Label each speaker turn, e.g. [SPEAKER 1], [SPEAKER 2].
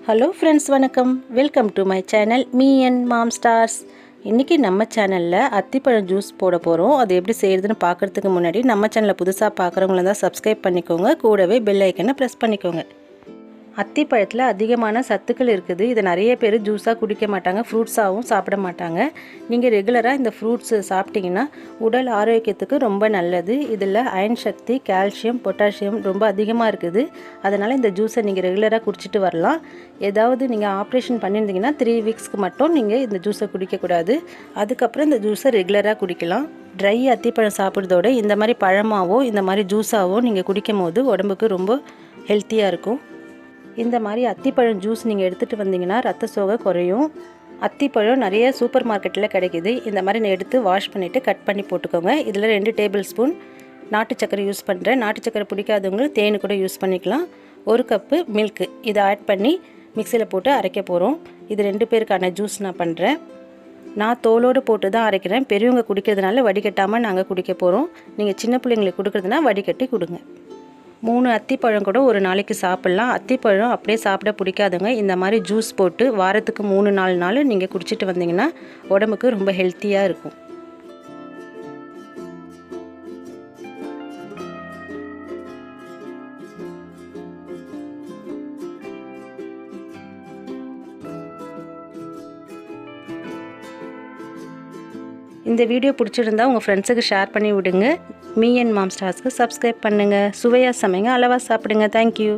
[SPEAKER 1] Hello friends, வணக்கம். Welcome to my channel me and mom stars. இன்றைக்கி நம்ம சேனலில் அத்திப்பழம் ஜூஸ் போட போகிறோம். அது எப்படி செய்கிறதுன்னு பார்க்குறதுக்கு முன்னாடி நம்ம சேனலை புதுசாக பார்க்குறவங்கள தான் சப்ஸ்கிரைப் பண்ணிக்கோங்க. கூடவே பெல் ஐக்கனை ப்ரெஸ் பண்ணிக்கோங்க. அத்திப்பழத்தில் அதிகமான சத்துக்கள் இருக்குது. இதை நிறைய பேர் ஜூஸாக குடிக்க மாட்டாங்க, ஃப்ரூட்ஸாகவும் சாப்பிட மாட்டாங்க. நீங்கள் ரெகுலராக இந்த ஃப்ரூட்ஸு சாப்பிட்டிங்கன்னா உடல் ஆரோக்கியத்துக்கு ரொம்ப நல்லது. இதில் அயன் சக்தி, கால்சியம், பொட்டாசியம் ரொம்ப அதிகமாக இருக்குது. அதனால் இந்த ஜூஸை நீங்கள் ரெகுலராக குடிச்சிட்டு வரலாம். ஏதாவது நீங்கள் ஆப்ரேஷன் பண்ணியிருந்தீங்கன்னா 3 வீக்ஸ்க்கு மட்டும் நீங்கள் இந்த ஜூஸை குடிக்கக்கூடாது. அதுக்கப்புறம் இந்த ஜூஸை ரெகுலராக குடிக்கலாம். ட்ரை அத்திப்பழம் சாப்பிட்றதோட இந்த மாதிரி பழமாவோ இந்த மாதிரி ஜூஸாவோ நீங்கள் குடிக்கும் போது உடம்புக்கு ரொம்ப ஹெல்த்தியாக இருக்கும். இந்த மாதிரி அத்திப்பழம் ஜூஸ் நீங்கள் எடுத்துகிட்டு வந்தீங்கன்னா ரத்த சோகை குறையும். அத்திப்பழம் நிறைய சூப்பர் மார்க்கெட்டில் கிடைக்கிது. இந்த மாதிரி நான் எடுத்து வாஷ் பண்ணிவிட்டு கட் பண்ணி போட்டுக்கோங்க. இதில் 2 டேபிள் ஸ்பூன் நாட்டு சக்கரை யூஸ் பண்ணுறேன். நாட்டு சக்கரை பிடிக்காதவங்க தேன் கூட யூஸ் பண்ணிக்கலாம். 1 கப்பு மில்க்கு இதை ஆட் பண்ணி மிக்சியில் போட்டு அரைக்க போகிறோம். இது 2 பேருக்கான ஜூஸ் நான் பண்ணுறேன். நான் தோலோடு போட்டு தான் அரைக்கிறேன். பெரியவங்க குடிக்கிறதுனால வடிகட்டாமல் நாங்கள் குடிக்க போகிறோம். நீங்கள் சின்ன பிள்ளைங்களுக்கு கொடுக்குறதுனா வடிகட்டி கொடுங்க. 3 அத்திப்பழம் கூட ஒரு நாளைக்கு சாப்பிட்லாம். அத்திப்பழம் அப்படியே சாப்பிட பிடிக்காதவங்க இந்த மாதிரி ஜூஸ் போட்டு வாரத்துக்கு 3-4 நாள் நீங்கள் குடிச்சிட்டு வந்தீங்கன்னா உடம்புக்கு ரொம்ப ஹெல்த்தியாக இருக்கும். இந்த வீடியோ பிடிச்சிருந்தா உங்கள் ஃப்ரெண்ட்ஸுக்கு ஷேர் பண்ணி விடுங்க. மீ அண்ட் மாம் ஸ்டார்ஸ்க்கு சப்ஸ்கிரைப் பண்ணுங்கள். சுவையாக சமைங்க, அளவாக சாப்பிடுங்க. தேங்க்யூ.